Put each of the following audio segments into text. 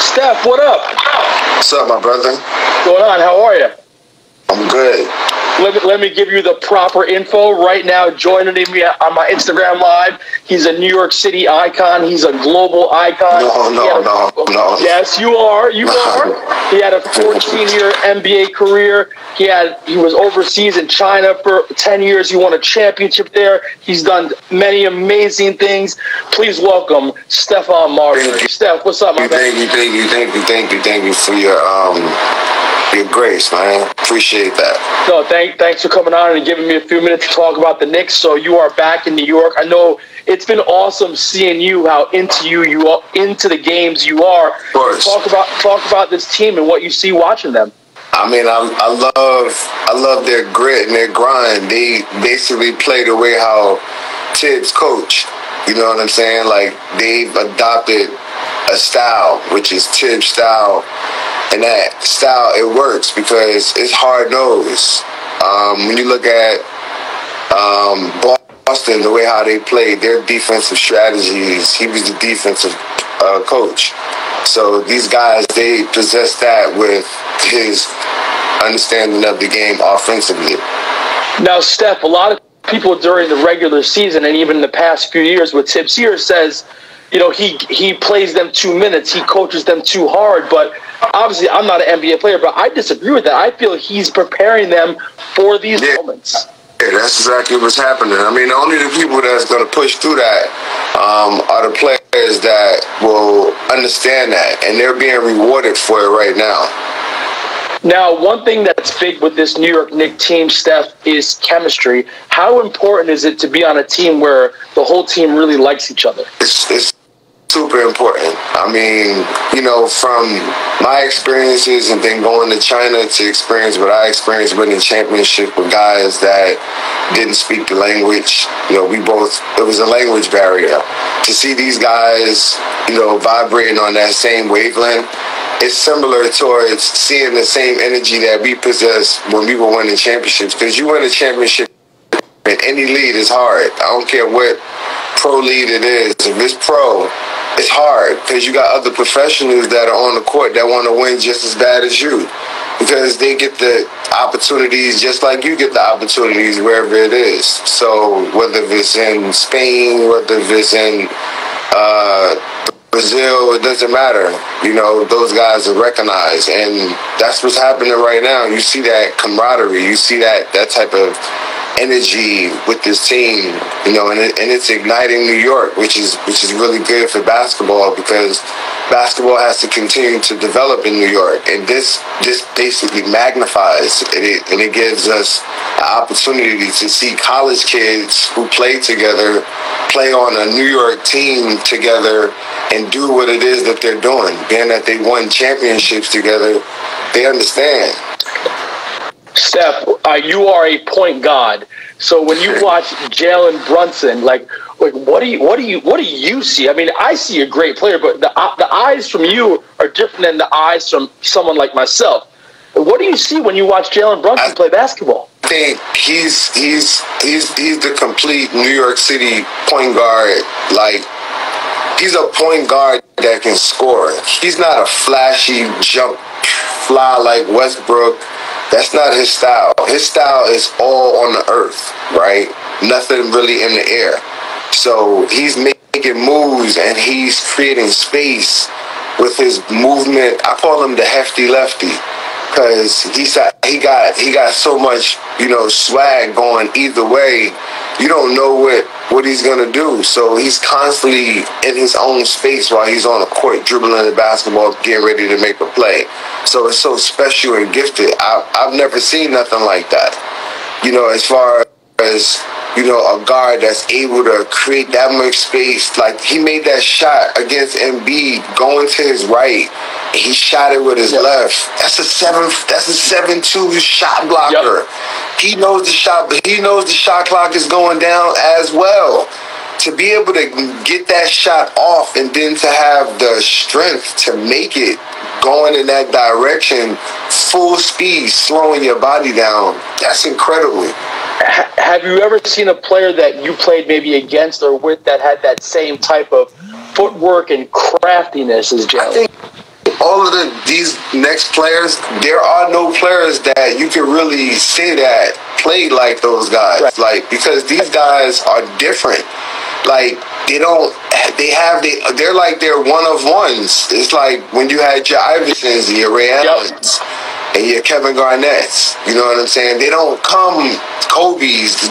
Steph, what up? What's up, my brother? What's going on? How are you? I'm good. Let me give you the proper info right now. Joining me on my Instagram Live. He's a New York City icon. He's a global icon. No. Yes, you are. You are. He had a 14-year NBA career. He was overseas in China for 10 years. He won a championship there. He's done many amazing things. Please welcome Stephon Marbury. Steph, what's up, my man? Thank you for your grace, man. Appreciate that. No, thanks for coming on and giving me a few minutes to talk about the Knicks. So you are back in New York. I know it's been awesome seeing you, how into you are, into the games you are. Of course. Talk about this team and what you see watching them. I mean, I love their grit and their grind. They basically play the way how Tibbs coach. You know what I'm saying? Like, they've adopted a style, which is Tibbs style. And that style, it works because it's hard-nosed. When you look at Boston, the way how they played, their defensive strategies, he was the defensive coach. So these guys, they possess that with his understanding of the game offensively. Now, Steph, a lot of people during the regular season and even in the past few years with Tibbs here says, you know, he plays them 2 minutes, he coaches them too hard, but obviously I'm not an NBA player, but I disagree with that. I feel he's preparing them for these moments. Yeah, that's exactly what's happening. I mean, only the people that's going to push through that are the players that will understand that, and they're being rewarded for it right now. Now, one thing that's big with this New York Knicks team, Steph, is chemistry. How important is it to be on a team where the whole team really likes each other? It's super important. I mean, you know, from my experiences and then going to China to experience what I experienced winning championship with guys that didn't speak the language, you know, it was a language barrier. To see these guys, you know, vibrating on that same wavelength, it's similar towards seeing the same energy that we possess when we were winning championships. Because you win a championship in any league is hard. I don't care what pro league it is. If it's pro, it's hard because you got other professionals that are on the court that want to win just as bad as you, because they get the opportunities just like you get the opportunities wherever it is. So whether it's in Spain, whether it's in Brazil, it doesn't matter. You know, those guys are recognized, and that's what's happening right now. You see that camaraderie, you see that type of energy with this team, you know, and it's igniting New York, which is really good for basketball, because basketball has to continue to develop in New York, and this basically magnifies it, and it gives us an opportunity to see college kids who play together play on a New York team together and do what it is that they're doing. Being that they won championships together, they understand. Steph, you are a point guard. So when you watch Jalen Brunson, like what do you see? I mean, I see a great player, but the eyes from you are different than the eyes from someone like myself. What do you see when you watch Jalen Brunson play basketball? I think he's the complete New York City point guard. Like, he's a point guard that can score. He's not a flashy jump fly like Westbrook. That's not his style. His style is all on the earth, right? Nothing really in the air. So he's making moves and he's creating space with his movement. I call him the hefty lefty, because he got so much, you know, swag going either way. You don't know what he's gonna do. So he's constantly in his own space while he's on the court dribbling the basketball, getting ready to make a play. So it's so special and gifted. I've never seen nothing like that. You know, as far as, you know, a guard that's able to create that much space. Like, he made that shot against Embiid going to his right, and he shot it with his left. That's a 7-2 shot blocker. He knows the shot clock is going down as well. To be able to get that shot off and then to have the strength to make it going in that direction, full speed, slowing your body down, that's incredible. Have you ever seen a player that you played maybe against or with that had that same type of footwork and craftiness as Jalen? all of these next players, there are no players that you can really say that played like those guys. Right. Like, because these guys are different. Like, they're like they're one of ones. It's like when you had your Iversons and your Ray Allens and your Kevin Garnett's. You know what I'm saying? They don't come Kobe's,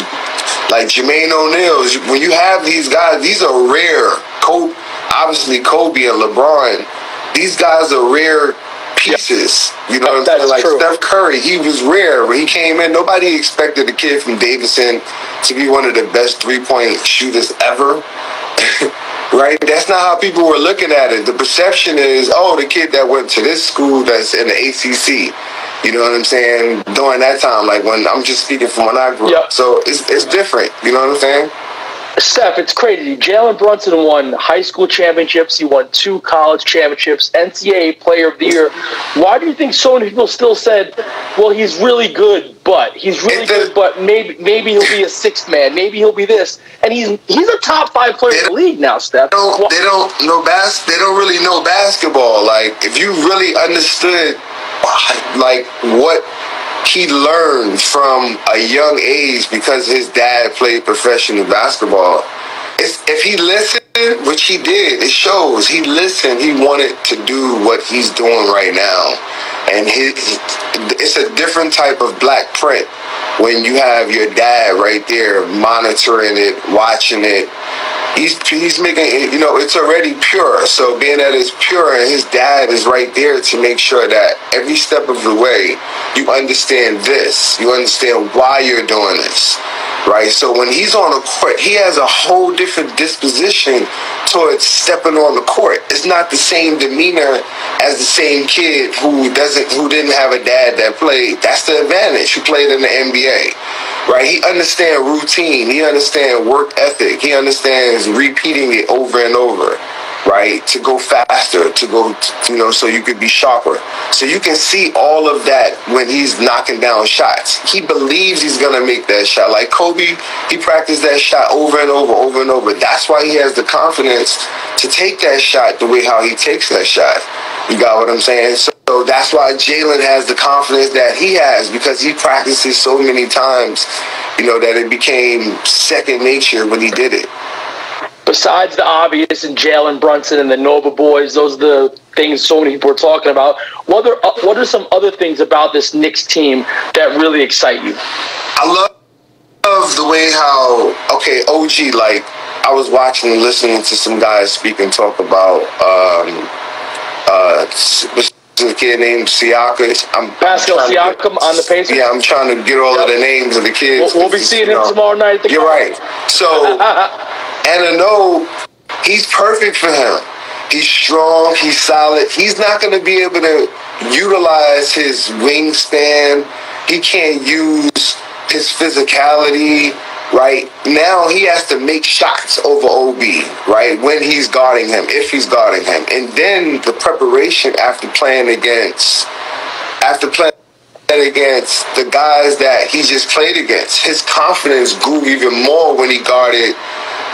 like Jermaine O'Neal's. When you have these guys, these are rare. Obviously, Kobe and LeBron, these guys are rare pieces. You know what I'm saying? Like true. Steph Curry, he was rare. When he came in, nobody expected a kid from Davidson to be one of the best three-point shooters ever. Right? That's not how people were looking at it. The perception is, oh, the kid that went to this school that's in the ACC. You know what I'm saying? During that time, like when I'm just speaking from when I grew up. So it's different. You know what I'm saying? Steph, it's crazy. Jalen Brunson won high school championships. He won 2 college championships, NCAA Player of the Year. Why do you think so many people still said, well, he's really good, but maybe he'll be a sixth man. Maybe he'll be this. And he's a top 5 player in the league now, Steph. They don't really know basketball. Like, if you really understood, like, what he learned from a young age because his dad played professional basketball. If he listened, which he did, it shows. He listened. He wanted to do what he's doing right now. And it's a different type of black print when you have your dad right there monitoring it, watching it. He's making it, it's already pure. So being that it's pure and his dad is right there to make sure that every step of the way you understand this. You understand why you're doing this. Right? So when he's on the court, he has a whole different disposition towards stepping on the court. It's not the same demeanor as the same kid who didn't have a dad that played. That's the advantage. Who played in the NBA. Right? He understands routine. He understands work ethic. He understands repeating it over and over. Right? To go faster, to go, so you could be sharper. So you can see all of that when he's knocking down shots. He believes he's going to make that shot. Like Kobe, he practiced that shot over and over, over and over. That's why he has the confidence to take that shot the way how he takes that shot. You got what I'm saying? So that's why Jalen has the confidence that he has, because he practices so many times, that it became second nature when he did it. Besides the obvious and Jalen Brunson and the Nova boys, those are the things so many people are talking about. What are some other things about this Knicks team that really excite you? I love the way how, OG, like, I was watching and listening to some guys speak and talk about a kid named Siakam. Pascal Siakam on the Pacers? Yeah, I'm trying to get all of the names of the kids. We'll be seeing him tomorrow night at the You're right. So, and I know he's perfect for him. He's strong. He's solid. He's not going to be able to utilize his wingspan. He can't use his physicality. Right now, he has to make shots over OB, right, when he's guarding him, if he's guarding him. And then the preparation after playing against the guys that he just played against, his confidence grew even more when he guarded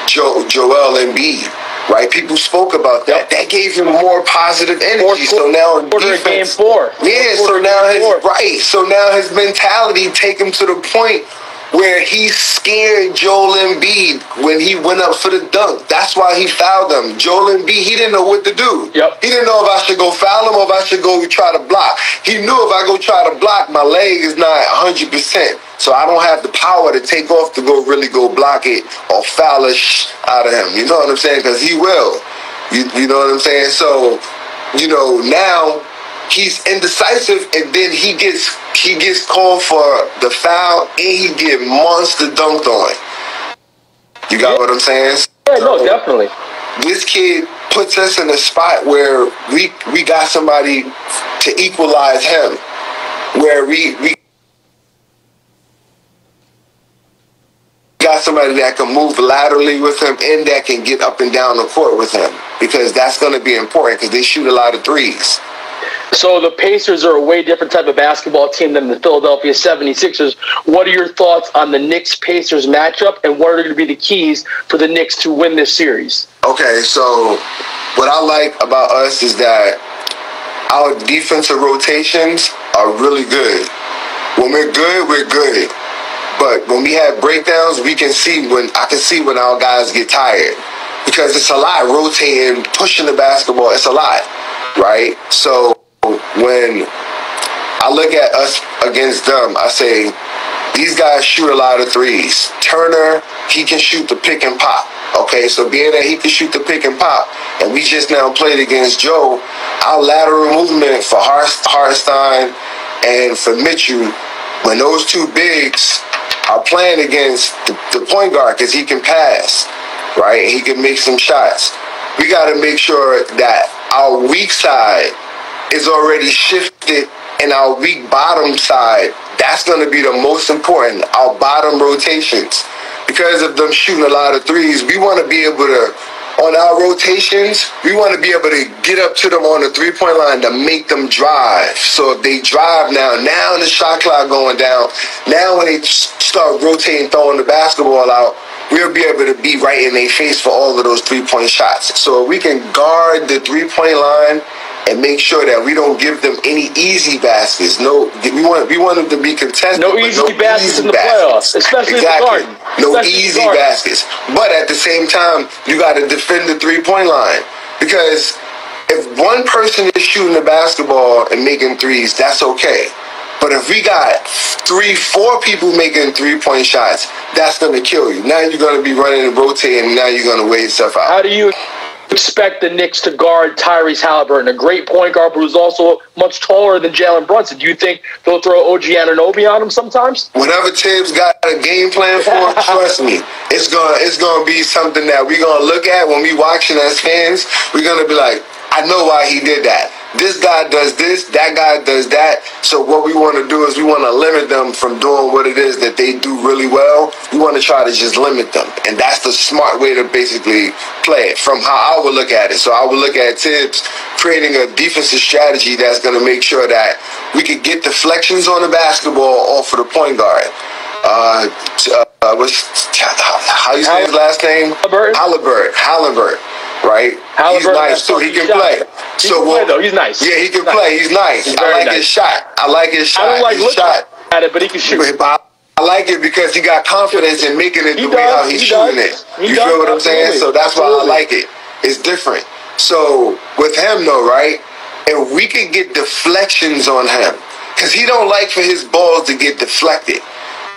Joel Embiid. Right, people spoke about that. That gave him more positive energy. So now in defense, game 4. Yeah. So now his mentality take him to the point where he scared Joel Embiid when he went up for the dunk. That's why he fouled him. Joel Embiid, he didn't know what to do. Yep. He didn't know if I should go foul him or if I should go try to block. He knew if I go try to block, my leg is not 100%. So I don't have the power to take off to really go block it or foul it out of him. You know what I'm saying? Because he will. You know what I'm saying? So, now he's indecisive, and then he gets called for the foul, and he get monster dunked on. You got what I'm saying? Yeah, no, definitely. This kid puts us in a spot where we got somebody to equalize him, where we got somebody that can move laterally with him and that can get up and down the court with him, because that's going to be important because they shoot a lot of threes. So the Pacers are a way different type of basketball team than the Philadelphia 76ers. What are your thoughts on the Knicks-Pacers matchup, and what are going to be the keys for the Knicks to win this series? Okay, so what I like about us is that our defensive rotations are really good. When we're good, we're good. But when we have breakdowns, I can see when our guys get tired. Because it's a lot rotating, pushing the basketball. It's a lot, right? So when I look at us against them, I say, these guys shoot a lot of threes. Turner, he can shoot the pick and pop. Okay, so being that he can shoot the pick and pop, and we just now played against Joe, our lateral movement for Hartenstein and for Mitchell, when those two bigs are playing against the point guard, because he can pass, right? He can make some shots. We got to make sure that our weak side is already shifted, and our weak bottom side, that's going to be the most important, our bottom rotations. Because of them shooting a lot of threes, we want to be able to, on our rotations, we want to be able to get up to them on the three-point line to make them drive. So if they drive now the shot clock going down, now when they start rotating, throwing the basketball out, we'll be able to be right in their face for all of those three-point shots. So if we can guard the three-point line and make sure that we don't give them any easy baskets. No, we want them to be contested. No easy baskets in the playoffs, especially exactly. in the Garden. No easy baskets. But at the same time, you got to defend the three-point line. Because if one person is shooting the basketball and making threes, that's okay. But if we got 3-4 people making three-point shots, that's going to kill you. Now you're going to be running and rotating, and now you're going to weigh yourself out. How do you expect the Knicks to guard Tyrese Halliburton, a great point guard, but who's also much taller than Jalen Brunson? Do you think they'll throw OG Anunoby on him sometimes? Whenever Tibbs got a game plan for it, trust me, it's gonna be something that we're gonna look at when we watching as fans. We're gonna be like, I know why he did that. This guy does this, that guy does that. So what we want to do is we want to limit them from doing what it is that they do really well. We want to try to just limit them. And that's the smart way to basically play it from how I would look at it. So I would look at Tibbs creating a defensive strategy that's going to make sure that we could get deflections on the basketball off of the point guard. How you say his last name? Halliburton. Right? He's nice too. He can play. He's nice. Yeah, he can play. He's nice. I like his shot. I don't like looking at it, but he can shoot. I like it because he got confidence in making it the way how he's shooting it. You feel what I'm saying? So that's why I like it. It's different. So with him though, right? If we could get deflections on him, because he don't like for his balls to get deflected.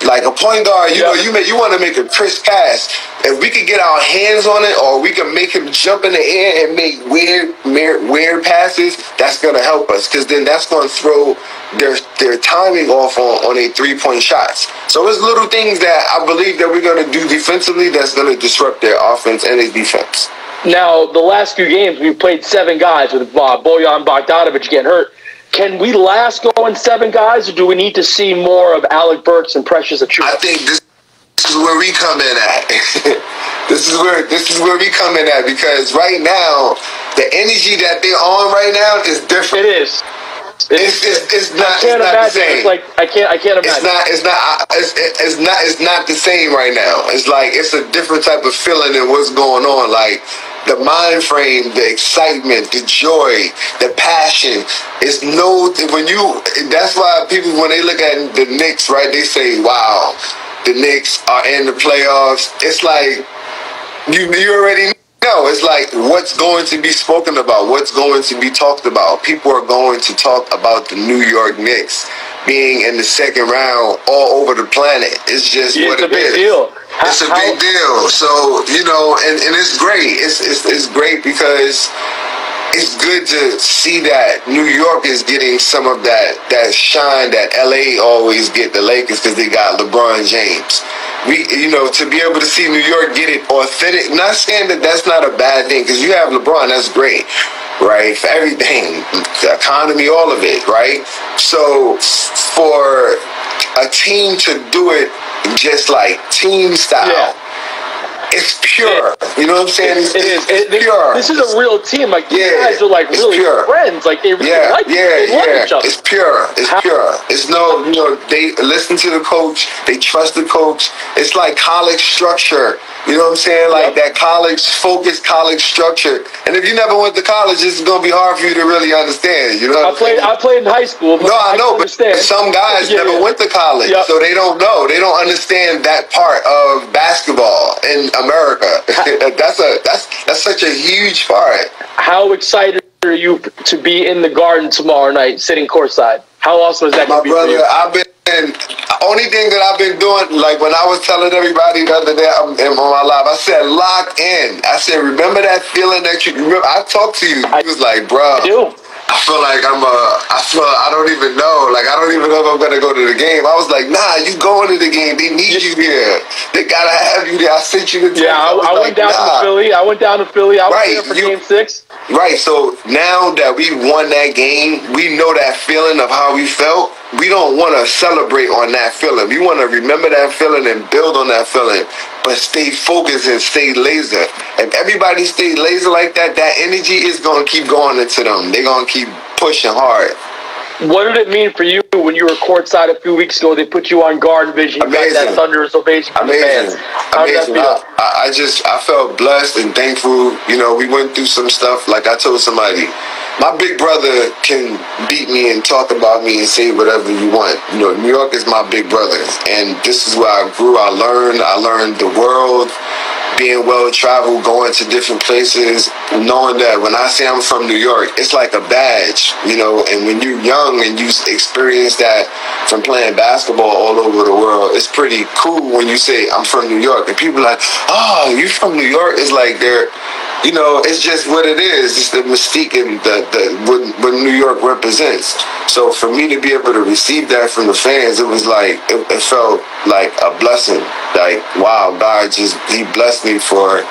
Like a point guard, you want to make a crisp pass. If we could get our hands on it, or we can make him jump in the air and make weird passes, that's gonna help us. Because then that's gonna throw their timing off on their three-point shots. So there's little things that I believe that we're gonna do defensively that's gonna disrupt their offense and their defense. Now, the last few games we've played 7 guys with Bojan Bogdanovic getting hurt. Can we last going 7 guys, or do we need to see more of Alec Burks and Precious Achiuwa? I think this is where we come in at. This is where we come in at, because right now the energy that they're on right now is different. It is. It's not the same. It's like I can't imagine. It's not the same right now. It's like it's a different type of feeling than what's going on. Like the mind frame, the excitement, the joy, the passion. That's why people, when they look at the Knicks, right, they say, wow, the Knicks are in the playoffs. It's like you already know. It's like what's going to be spoken about, what's going to be talked about. People are going to talk about the New York Knicks being in the second round all over the planet. It's just what it is. It's a big deal. It's a big deal. So, and it's great. It's great because it's good to see that New York is getting some of that shine that LA always get, the Lakers, because they got LeBron James. To be able to see New York get it authentic, not saying that that's not a bad thing, because you have LeBron, that's great, right? For everything, the economy, all of it, right? So for a team to do it just like team style, it's pure. You know what I'm saying? It's pure. This is a real team. Like, these guys are like really friends. Like, they really like each other. It's pure. It's pure. It's they listen to the coach. They trust the coach. It's like college structure. You know what I'm saying? Like that college focus, college structure. And if you never went to college, it's gonna be hard for you to really understand. You know what I played in high school. But no, I know, but understand. some guys never went to college, so they don't know. They don't understand that part of basketball in America. that's such a huge part. How excited are you to be in the Garden tomorrow night, sitting courtside? How awesome is that? My brother, only thing that I've been doing, like when I was telling everybody the other day on my live, I said lock in. I said, remember that feeling that you remember? I talked to you. He was like, bro, I do. I feel like I don't even know. Like, I don't even know if I'm going to go to the game. I was like, nah, you going to the game. They need you here. They got to have you there. I sent you the text. Yeah, I went down to Philly. I went down to Philly. I was there for Game 6. Right, so now that we won that game, we know that feeling of how we felt. We don't want to celebrate on that feeling. We want to remember that feeling and build on that feeling, but stay focused and stay laser. If everybody stays laser like that, that energy is going to keep going into them. They're going to keep pushing hard. What did it mean for you when you were courtside a few weeks ago? They put you on guard vision. You got that thunderous ovation from the fans. How did that feel? I felt blessed and thankful. You know, we went through some stuff. Like I told somebody, my big brother can beat me and talk about me and say whatever you want. You know, New York is my big brother, and this is where I grew. I learned the world. Being well-traveled, going to different places, knowing that when I say I'm from New York, it's like a badge, you know, and when you're young and you experience that from playing basketball all over the world, it's pretty cool when you say, I'm from New York, and people are like, oh, you from New York? It's like they're, you know, it's just what it is. It's the mystique and what New York represents. So for me to be able to receive that from the fans, it was like, it felt like a blessing. Like, wow, God he blessed me for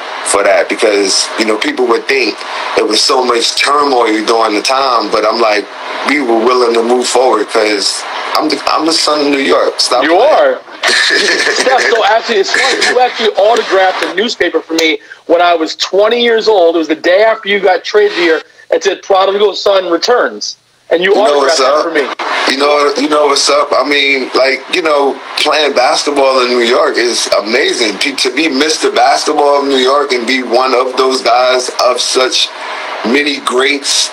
that, because, you know, people would think it was so much turmoil during the time, but I'm like, we were willing to move forward because I'm the son of New York. Stop you playing. Are. Steph, so actually, it's funny. You actually autographed a newspaper for me when I was 20 years old. It was the day after you got traded here. It said "Prodigal Son Returns," and you autographed that for me. You know what's up? I mean, like, you know, playing basketball in New York is amazing. To be Mr. Basketball of New York and be one of those guys of such many greats.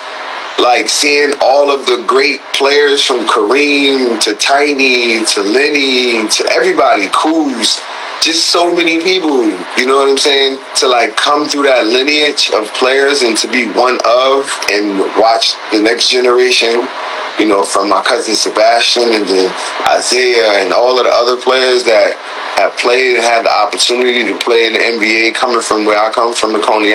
Like seeing all of the great players from Kareem to Tiny to Lenny to everybody, Kuz, just so many people, you know what I'm saying? To like come through that lineage of players and to be one of and watch the next generation, you know, from my cousin Sebastian and then Isaiah and all of the other players that have played and had the opportunity to play in the NBA coming from where I come from, the Coney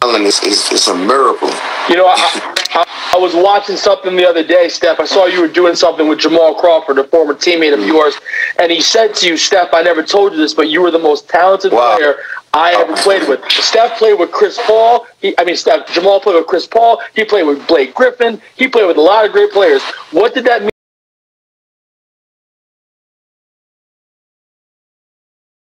Island, it's a miracle. You know, I was watching something the other day, Steph. I saw you were doing something with Jamal Crawford, a former teammate of yours, and he said to you, Steph, I never told you this, but you were the most talented player I ever played with. Steph played with Chris Paul. Jamal played with Chris Paul. He played with Blake Griffin. He played with a lot of great players. What did that mean